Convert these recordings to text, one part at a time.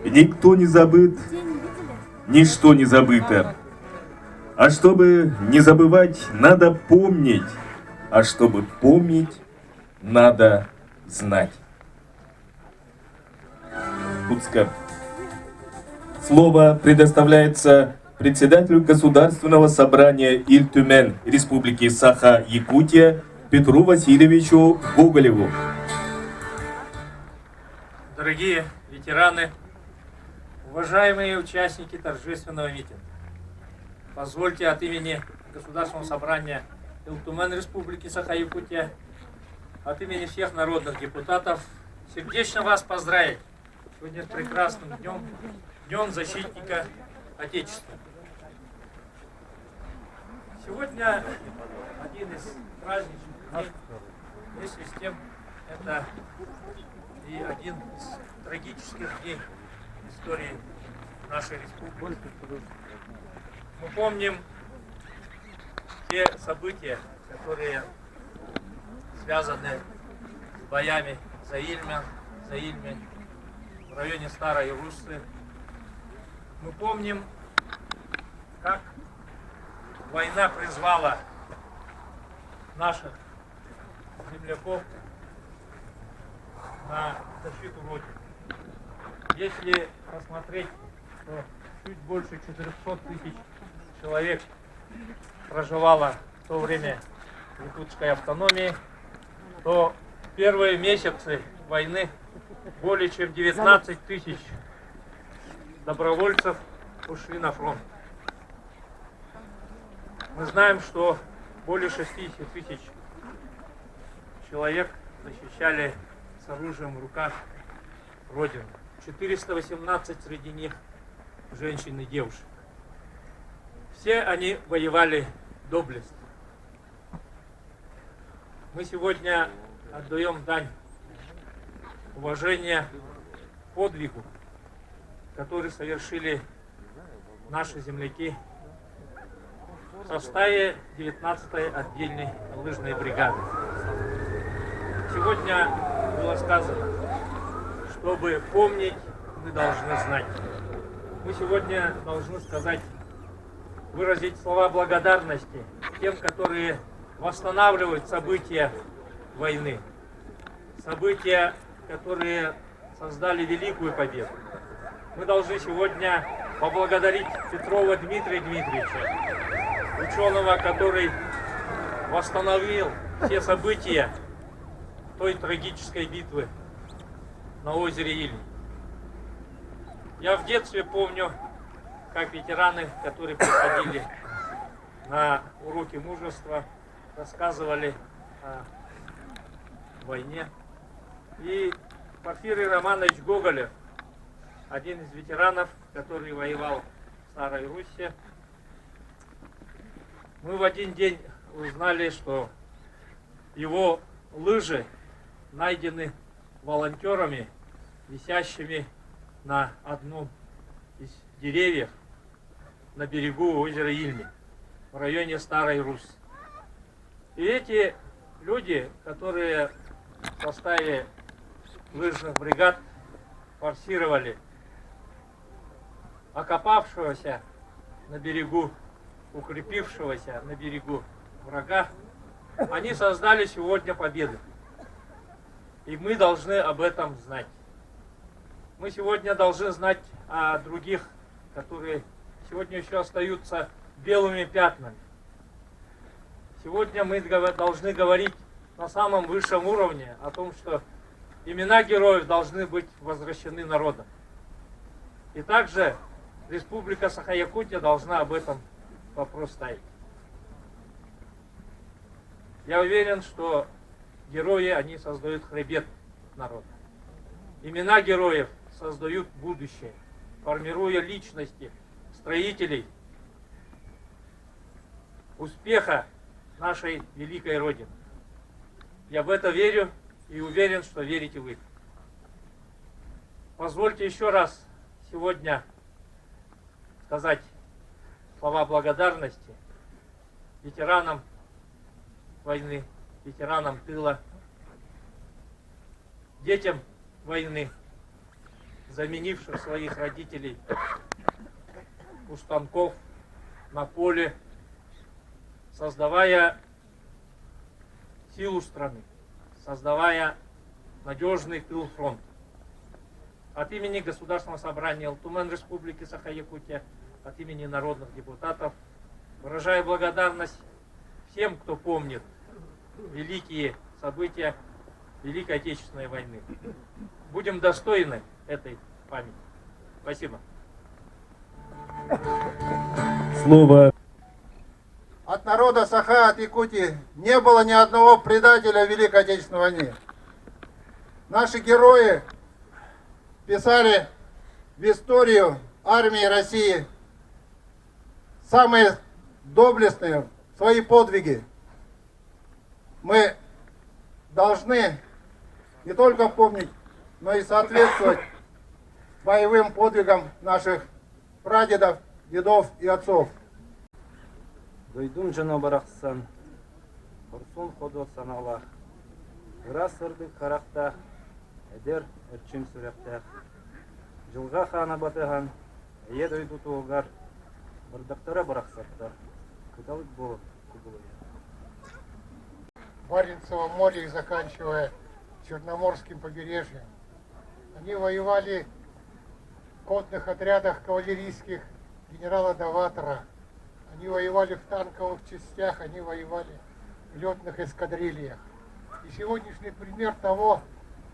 Никто не забыт, ничто не забыто. А чтобы не забывать, надо помнить. А чтобы помнить, надо знать. Кутска. Слово предоставляется председателю Государственного собрания Иль-Тюмен Республики Саха-Якутия Петру Васильевичу Гоголеву. Дорогие ветераны, уважаемые участники торжественного митинга, позвольте от имени Государственного собрания Иль-Тюмен Республики Саха-Якутия, от имени всех народных депутатов, сердечно вас поздравить сегодня с прекрасным днем, Днем Защитника Отечества. Сегодня один из праздничных дней, вместе с тем это и один из трагических дней в истории нашей республики. Мы помним те события, которые связаны с боями за Ильмень в районе Старой Руссы. Мы помним, как война призвала наших земляков на защиту Родины. Если посмотреть, то чуть больше 400 тысяч человек проживало в то время в якутской автономии, то в первые месяцы войны более чем 19 тысяч добровольцев ушли на фронт. Мы знаем, что более 60 тысяч человек защищали с оружием в руках Родину. 418 среди них женщин и девушек. Все они воевали доблестно. Мы сегодня отдаем дань уважения подвигу, который совершили наши земляки в составе 19-й отдельной лыжной бригады. Сегодня было сказано, чтобы помнить, мы должны знать. Мы сегодня должны сказать, выразить слова благодарности тем, которые восстанавливают события войны. События, которые создали великую победу. Мы должны сегодня поблагодарить Петрова Дмитрия Дмитриевича, ученого, который восстановил все события той трагической битвы на озере Ильмень. Я в детстве помню, как ветераны, которые приходили на уроки мужества, рассказывали о войне. И Порфирий Романович Гоголев, один из ветеранов, который воевал в Старой Русси, мы в один день узнали, что его лыжи найдены волонтерами, висящими на одном из деревьев на берегу озера Ильмень, в районе Старой Руссы. И эти люди, которые в составе лыжных бригад форсировали окопавшегося на берегу, укрепившегося на берегу врага, они создали сегодня победу. И мы должны об этом знать. Мы сегодня должны знать о других, которые сегодня еще остаются белыми пятнами. Сегодня мы должны говорить на самом высшем уровне о том, что имена героев должны быть возвращены народом. И также Республика Саха-Якутия должна об этом вопрос ставить. Я уверен, что герои, они создают хребет народа. Имена героев создают будущее, формируя личности, строителей успеха нашей великой Родины. Я в это верю и уверен, что верите вы. Позвольте еще раз сегодня сказать слова благодарности ветеранам войны, ветеранам тыла, детям войны заменивших своих родителей у станков, на поле, создавая силу страны, создавая надежный тыл фронта. От имени Государственного собрания Алтумен Республики Саха-Якутия, от имени народных депутатов выражаю благодарность всем, кто помнит великие события Великой Отечественной войны. Будем достойны этой памяти. Спасибо. Слово От народа Саха, от Якутии не было ни одного предателя в Великой Отечественной войне. Наши герои писали в историю армии России самые доблестные свои подвиги. Мы должны не только помнить, но и соответствовать боевым подвигам наших прадедов, дедов и отцов. Дойдун жана барақсан, Хорсун ходо саналах, Гра сырды қарақтақ, Әдер әрчім сүректақ. Жылға қана батыған, Әйе дойду туғар, Бардақтара барақсаттар, Күталық болып күбілі. Баренцево море и заканчивая Черноморским побережьем. Они воевали в конных отрядах кавалерийских генерала Даватора. Они воевали в танковых частях, они воевали в летных эскадрильях. И сегодняшний пример того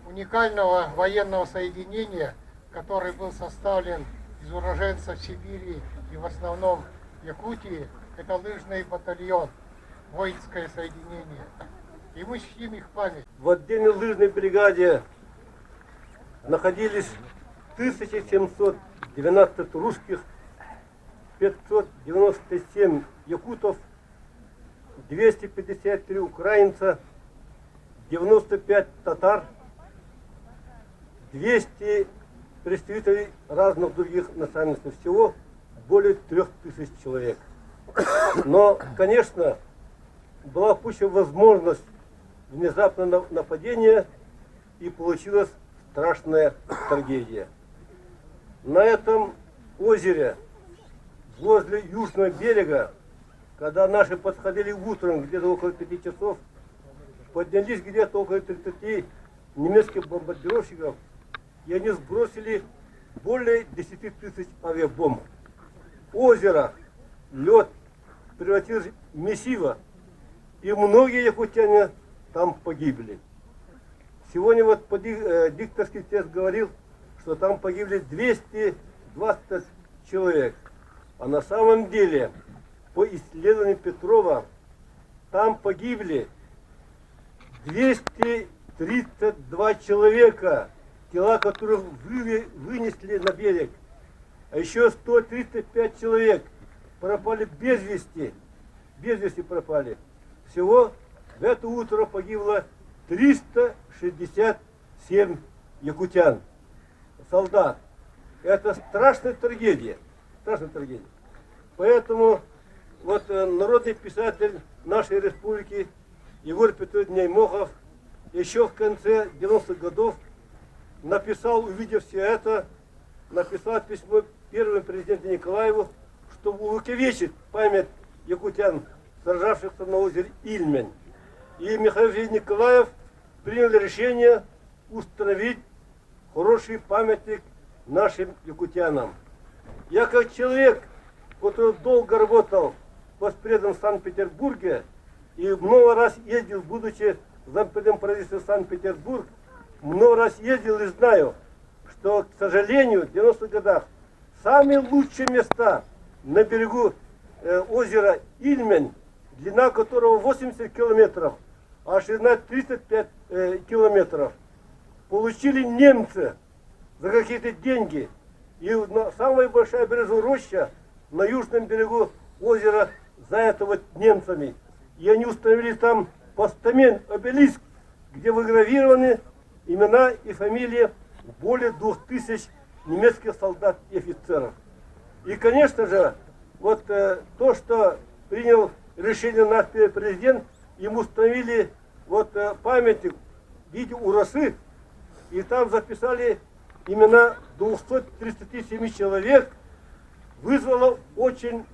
уникального военного соединения, который был составлен из уроженцев Сибири и в основном Якутии, это лыжный батальон, воинское соединение. И мы чтим их память. В отдельной лыжной бригаде находились 1712 русских, 597 якутов, 253 украинца, 95 татар, 200 представителей разных других национальностей. Всего более 3000 человек. Но, конечно, была пущена возможность внезапного нападения, и получилась страшная трагедия. На этом озере, возле южного берега, когда наши подходили утром, где-то около 5 часов, поднялись где-то около 30 немецких бомбардировщиков, и они сбросили более 10 000 авиабомб. Озеро, лед превратилось в месиво, и многие якутяне там погибли. Сегодня вот дикторский тест говорил, что там погибли 220 человек. А на самом деле, по исследованию Петрова, там погибли 232 человека, тела которых вынесли на берег. А еще 135 человек пропали без вести пропали. Всего в это утро погибло 367 якутян, солдат. Это страшная трагедия. Страшная трагедия. Поэтому вот народный писатель нашей республики Егор Петрович Неймохов еще в конце 90-х годов написал, увидев все это, написал письмо первому президенту Николаеву, чтобы увековечить память якутян, сражавшихся на озере Ильмень. И Михаил Николаев принял решение установить хороший памятник нашим якутянам. Я как человек, который долго работал воспредом в Санкт-Петербурге и много раз ездил, будучи зампредом правительства Санкт-Петербург, много раз ездил и знаю, что, к сожалению, в 90-х годах самые лучшие места на берегу озера Ильмень, длина которого 80 километров, а ширина 35 километров, получили немцы за какие-то деньги. И самая большая березовая роща на южном берегу озера занята вот немцами. И они установили там постамент, обелиск, где выгравированы имена и фамилии более 2000 немецких солдат и офицеров. И, конечно же, вот то, что принял решение наш президент, ему установили вот памятник в виде урасы, и там записали имена 237 человек вызвало очень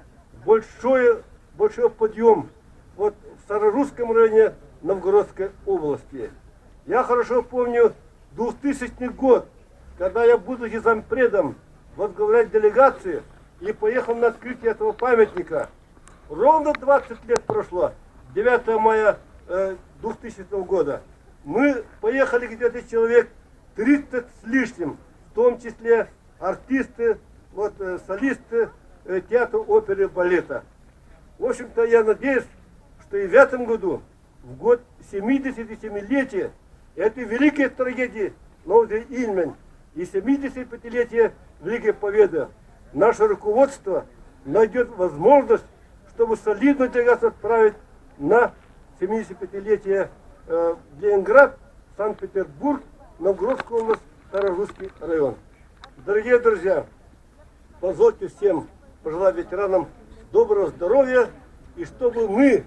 большой подъем вот в Старорусском районе Новгородской области. Я хорошо помню 2000 год, когда я, будучи зампредом, возглавлял делегацию и поехал на открытие этого памятника. Ровно 20 лет прошло, 9 мая 2000 года. Мы поехали где-то человек 30 с лишним, в том числе артисты, вот, солисты театра, оперы, балета. В общем-то, я надеюсь, что и в этом году, в год 77-летия этой великой трагедии Новый Ильмень и 75-летия Великой Победы, наше руководство найдет возможность, чтобы солидную делегацию отправить на 75-летие в Ленинград, Санкт-Петербург, Новгородскую область, Старорусский район. Дорогие друзья, позвольте всем пожелать ветеранам доброго здоровья, и чтобы мы,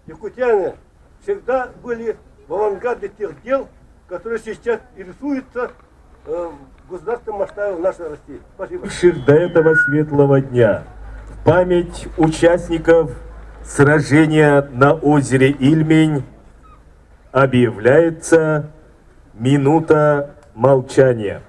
якутяне, всегда были в авангарде тех дел, которые сейчас и рисуются в государственном масштабе в нашей России. Спасибо. До этого светлого дня в память участников сражения на озере Ильмень объявляется минута молчания.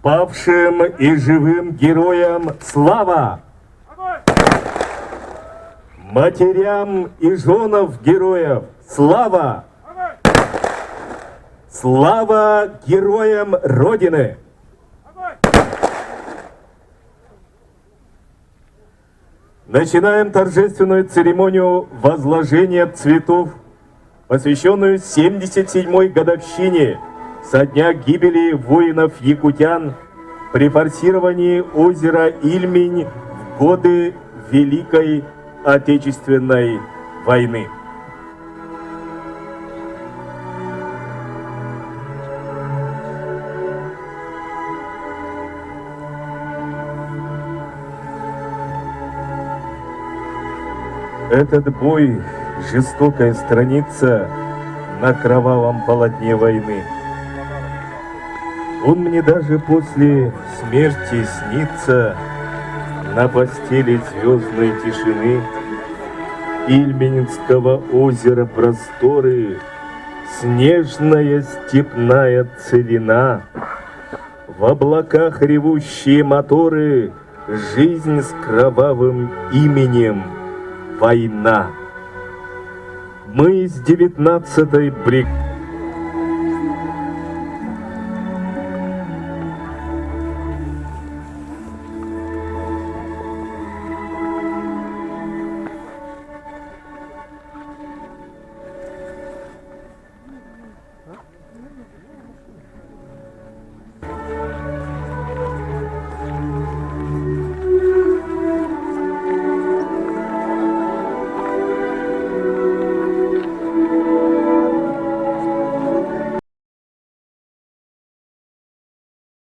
Павшим и живым героям слава! Матерям и женам героев слава! Слава героям Родины! Начинаем торжественную церемонию возложения цветов, посвященную 77-й годовщине со дня гибели воинов-якутян при форсировании озера Ильмень в годы Великой Отечественной войны. Этот бой – жестокая страница на кровавом полотне войны. Он мне даже после смерти снится на постели звездной тишины Ильменского озера просторы, снежная степная целина, в облаках ревущие моторы, жизнь с кровавым именем война. Мы из 19-й бригады